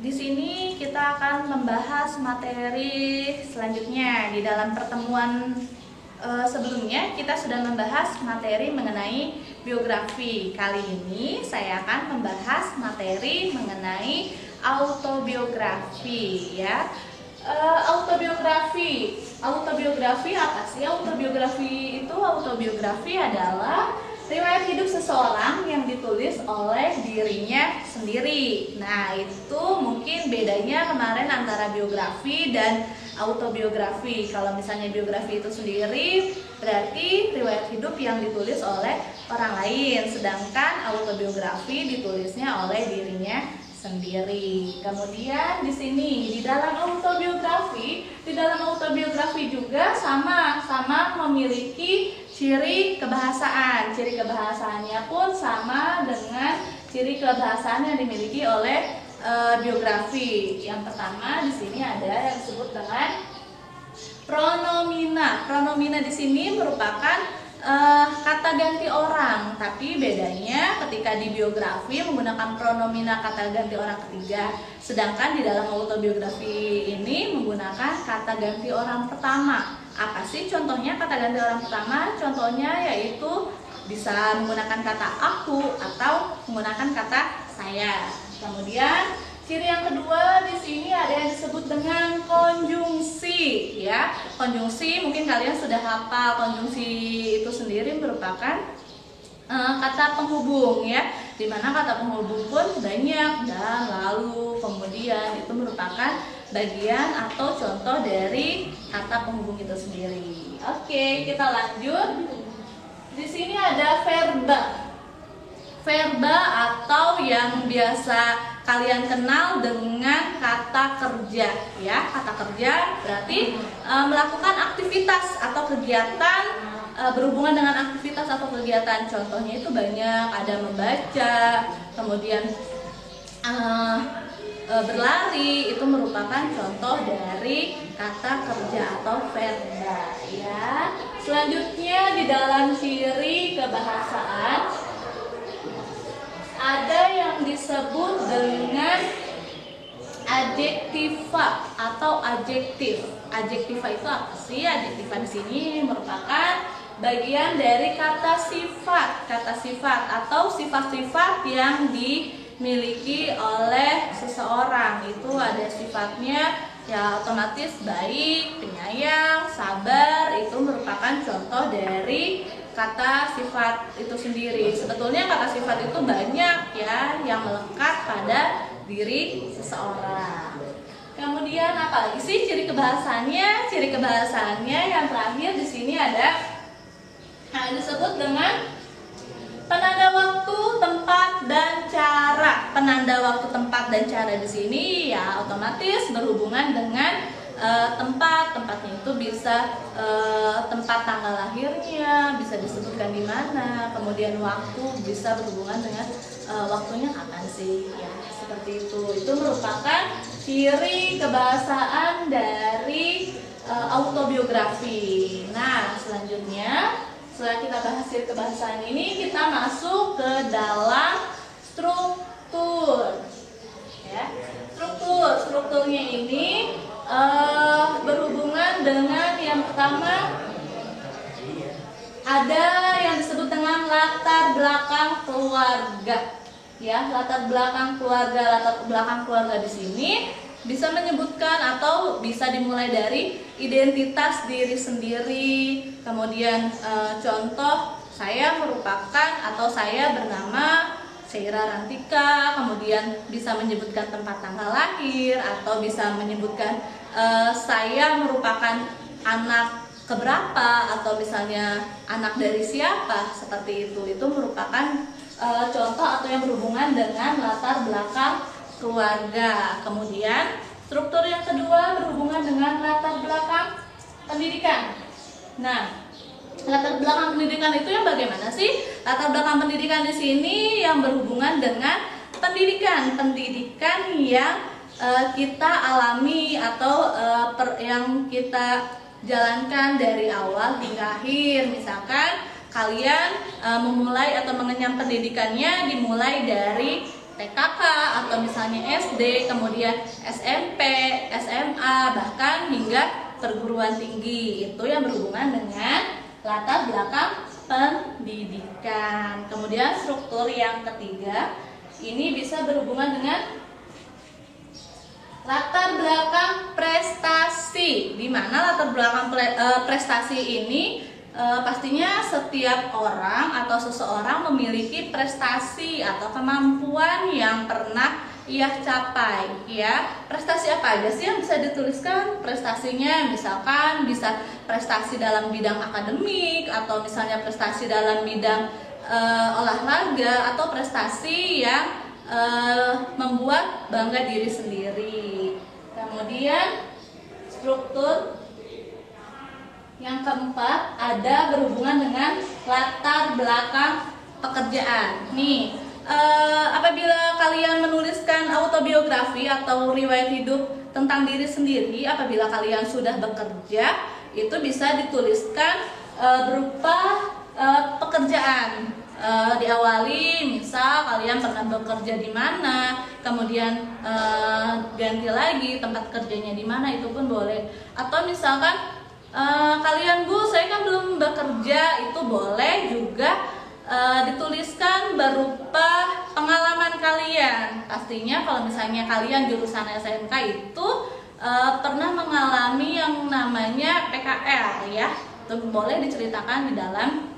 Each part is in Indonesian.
Di sini kita akan membahas materi selanjutnya. Di dalam pertemuan sebelumnya kita sudah membahas materi mengenai biografi. Kali ini saya akan membahas materi mengenai autobiografi, ya. Autobiografi apa sih? Autobiografi adalah riwayat hidup seseorang yang ditulis oleh dirinya sendiri. Nah, itu mungkin bedanya kemarin antara biografi dan autobiografi. Kalau misalnya biografi itu sendiri berarti riwayat hidup yang ditulis oleh orang lain, sedangkan autobiografi ditulisnya oleh dirinya sendiri. Kemudian di sini di dalam autobiografi juga sama memiliki ciri kebahasaan. Ciri kebahasaannya pun sama dengan ciri kebahasaan yang dimiliki oleh biografi. Yang pertama di sini ada yang disebut dengan pronomina. Pronomina di sini merupakan kata ganti orang, tapi bedanya ketika di biografi menggunakan pronomina kata ganti orang ketiga, sedangkan di dalam autobiografi ini menggunakan kata ganti orang pertama. Apa sih contohnya kata ganti orang pertama? Contohnya yaitu bisa menggunakan kata aku atau menggunakan kata saya. Kemudian ciri yang kedua di sini ada yang disebut dengan konjungsi, ya. Konjungsi mungkin kalian sudah hafal. Konjungsi itu sendiri merupakan kata penghubung, ya. Dimana kata penghubung pun banyak, dan lalu, kemudian itu merupakan bagian atau contoh dari kata penghubung itu sendiri. Oke, kita lanjut. Di sini ada verba. Verba atau yang biasa kalian kenal dengan kata kerja, ya. Kata kerja berarti melakukan aktivitas atau kegiatan berhubungan dengan aktivitas atau kegiatan. Contohnya itu banyak, ada membaca, kemudian berlari, itu merupakan contoh dari kata kerja atau verba, ya. Selanjutnya di dalam ciri kebahasaan ada yang disebut dengan adjektiva atau adjektif. Adjektiva itu apa sih? Adjektiva di sini merupakan bagian dari kata sifat. Kata sifat atau sifat-sifat yang dimiliki oleh seseorang. Itu ada sifatnya ya otomatis baik, penyayang, sabar. Itu merupakan contoh dari kata sifat itu sendiri. Sebetulnya kata sifat itu banyak, ya, yang melekat pada diri seseorang. Kemudian apa lagi sih ciri kebahasaannya? Ciri kebahasaannya yang terakhir di sini ada yang disebut dengan penanda waktu, tempat, dan cara. Penanda waktu, tempat, dan cara di sini ya otomatis berhubungan dengan tempatnya itu bisa tempat tanggal lahirnya bisa disebutkan di mana, kemudian waktu bisa berhubungan dengan waktunya kapan sih, ya, seperti itu merupakan ciri kebahasaan dari autobiografi. Nah, selanjutnya setelah kita bahas ciri kebahasaan ini, kita masuk ke dalam struktur, ya. Strukturnya ini berhubungan dengan yang pertama ada yang disebut dengan latar belakang keluarga, ya. Latar belakang keluarga di sini bisa menyebutkan atau bisa dimulai dari identitas diri sendiri. Kemudian contoh, saya merupakan atau saya bernama Syaira Rantika, kemudian bisa menyebutkan tempat tanggal lahir atau bisa menyebutkan saya merupakan anak keberapa atau misalnya anak dari siapa, seperti itu. Itu merupakan contoh atau yang berhubungan dengan latar belakang keluarga. Kemudian struktur yang kedua berhubungan dengan latar belakang pendidikan. Nah, latar belakang pendidikan itu yang bagaimana sih? Latar belakang pendidikan di sini yang berhubungan dengan pendidikan yang kita alami atau yang kita jalankan dari awal hingga akhir. Misalkan kalian memulai atau mengenyam pendidikannya dimulai dari TKK atau misalnya SD, kemudian SMP, SMA, bahkan hingga perguruan tinggi. Itu yang berhubungan dengan latar belakang pendidikan. Kemudian struktur yang ketiga ini bisa berhubungan dengan latar belakang prestasi. Di mana latar belakang prestasi ini pastinya setiap orang atau seseorang memiliki prestasi atau kemampuan yang pernah ia capai, ya. Prestasi apa aja sih yang bisa dituliskan? Prestasinya misalkan bisa prestasi dalam bidang akademik, atau misalnya prestasi dalam bidang olahraga, atau prestasi yang membuat bangga diri sendiri. Kemudian struktur yang keempat ada berhubungan dengan latar belakang pekerjaan. Nih, apabila kalian menuliskan autobiografi atau riwayat hidup tentang diri sendiri, apabila kalian sudah bekerja, itu bisa dituliskan berupa pekerjaan. Diawali misal kalian pernah bekerja di mana, kemudian ganti lagi tempat kerjanya di mana, itu pun boleh. Atau misalkan kalian, Bu, saya kan belum bekerja, itu boleh juga dituliskan berupa pengalaman kalian. Pastinya kalau misalnya kalian jurusan SMK itu pernah mengalami yang namanya PKL, ya, itu boleh diceritakan di dalam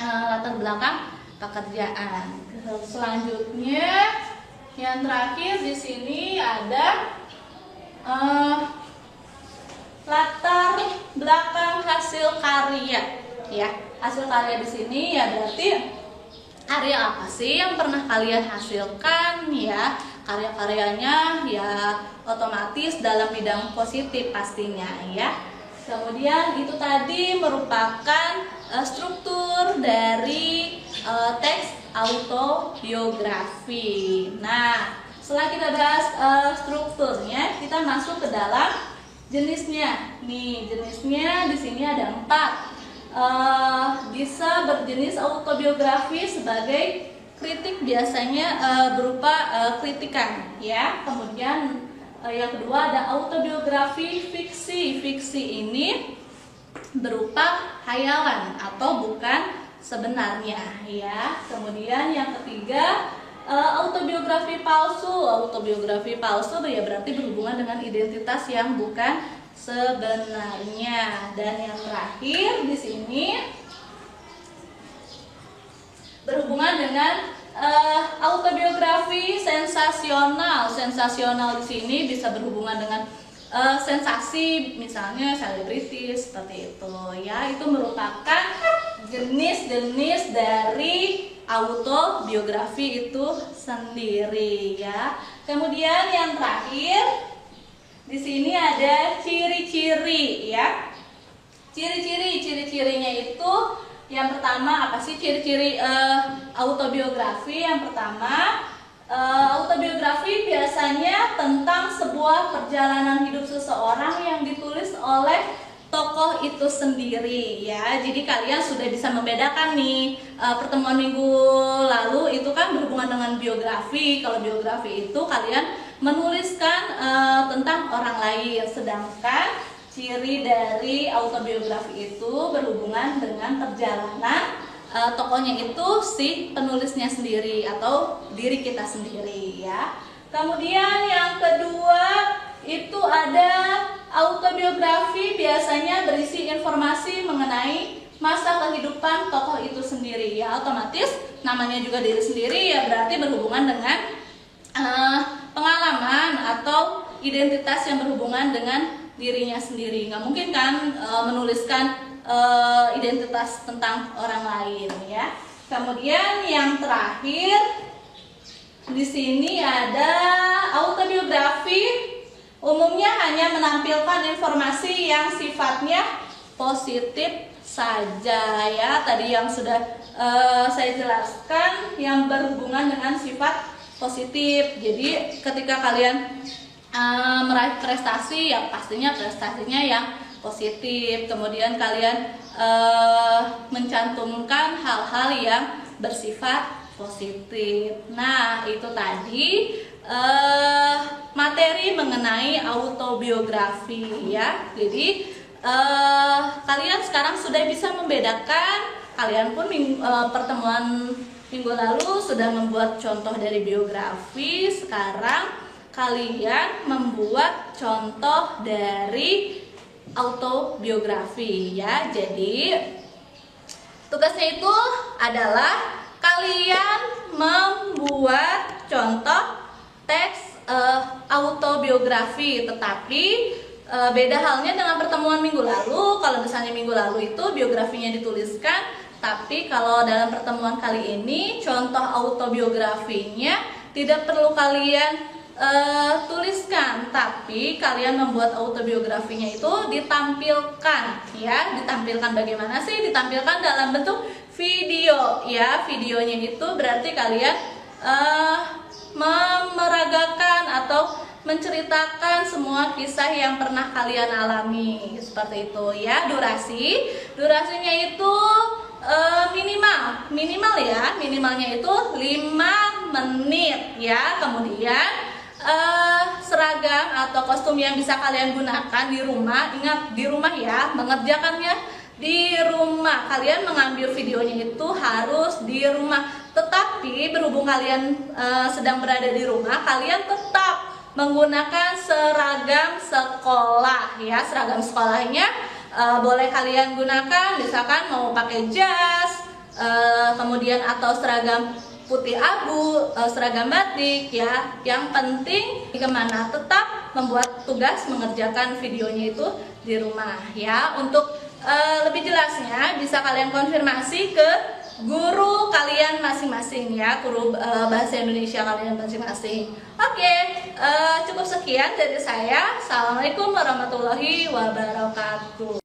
latar belakang pekerjaan. Selanjutnya yang terakhir di sini ada latar belakang hasil karya, ya. Hasil karya di sini ya berarti karya apa sih yang pernah kalian hasilkan, ya. Karya-karyanya ya otomatis dalam bidang positif pastinya, ya. Kemudian itu tadi merupakan struktur dari teks autobiografi. Nah, setelah kita bahas strukturnya, kita masuk ke dalam jenisnya. Nih, jenisnya di sini ada 4. Bisa berjenis autobiografi sebagai kritik, biasanya berupa kritikan, ya. Kemudian yang kedua ada autobiografi fiksi. Fiksi ini berupa hayalan atau bukan sebenarnya, ya. Kemudian yang ketiga autobiografi palsu. Autobiografi palsu ya berarti berhubungan dengan identitas yang bukan sebenarnya. Dan yang terakhir di sini berhubungan dengan autobiografi sensasional. Sensasional di sini bisa berhubungan dengan sensasi, misalnya selebritis seperti itu, ya. Itu merupakan jenis-jenis dari autobiografi itu sendiri, ya. Kemudian yang terakhir di sini ada ciri-ciri, ya. Ciri-cirinya itu yang pertama, apa sih ciri-ciri autobiografi? Yang pertama, autobiografi biasanya tentang sebuah perjalanan hidup seseorang yang ditulis oleh tokoh itu sendiri, ya. Jadi kalian sudah bisa membedakan nih, pertemuan minggu lalu itu kan berhubungan dengan biografi. Kalau biografi itu kalian menuliskan tentang orang lain, sedangkan ciri dari autobiografi itu berhubungan dengan perjalanan tokohnya itu si penulisnya sendiri atau diri kita sendiri, ya. Kemudian yang kedua itu ada autobiografi biasanya berisi informasi mengenai masa kehidupan tokoh itu sendiri, ya. Otomatis namanya juga diri sendiri, ya berarti berhubungan dengan pengalaman atau identitas yang berhubungan dengan dirinya sendiri. Nggak mungkin kan menuliskan identitas tentang orang lain, ya. Kemudian yang terakhir di sini ada autobiografi umumnya hanya menampilkan informasi yang sifatnya positif saja, ya. Tadi yang sudah saya jelaskan yang berhubungan dengan sifat positif. Jadi ketika kalian meraih prestasi, ya pastinya prestasinya yang positif. Kemudian kalian mencantumkan hal-hal yang bersifat positif. Nah, itu tadi materi mengenai autobiografi ya. Jadi kalian sekarang sudah bisa membedakan. Kalian pun pertemuan minggu lalu sudah membuat contoh dari biografi. Sekarang kalian membuat contoh dari autobiografi ya. Jadi tugasnya itu adalah kalian membuat contoh teks autobiografi, tetapi beda halnya dengan pertemuan minggu lalu. Kalau misalnya minggu lalu itu biografinya dituliskan, tapi kalau dalam pertemuan kali ini contoh autobiografinya tidak perlu kalian tuliskan, tapi kalian membuat autobiografinya itu ditampilkan ya. Ditampilkan bagaimana sih? Ditampilkan dalam bentuk video ya. Videonya itu berarti kalian memeragakan atau menceritakan semua kisah yang pernah kalian alami, seperti itu ya. Durasinya itu minimalnya itu 5 menit ya. Kemudian seragam atau kostum yang bisa kalian gunakan di rumah, ingat di rumah ya, mengerjakannya di rumah. Kalian mengambil videonya itu harus di rumah. Tetapi berhubung kalian sedang berada di rumah, kalian tetap menggunakan seragam sekolah ya. Seragam sekolahnya boleh kalian gunakan, misalkan mau pakai jas, kemudian atau seragam putih abu, seragam batik ya. Yang penting kemana, tetap membuat tugas mengerjakan videonya itu di rumah ya. Untuk lebih jelasnya bisa kalian konfirmasi ke guru kalian masing-masing ya, guru bahasa Indonesia kalian masing-masing. Oke, cukup sekian dari saya. Assalamualaikum warahmatullahi wabarakatuh.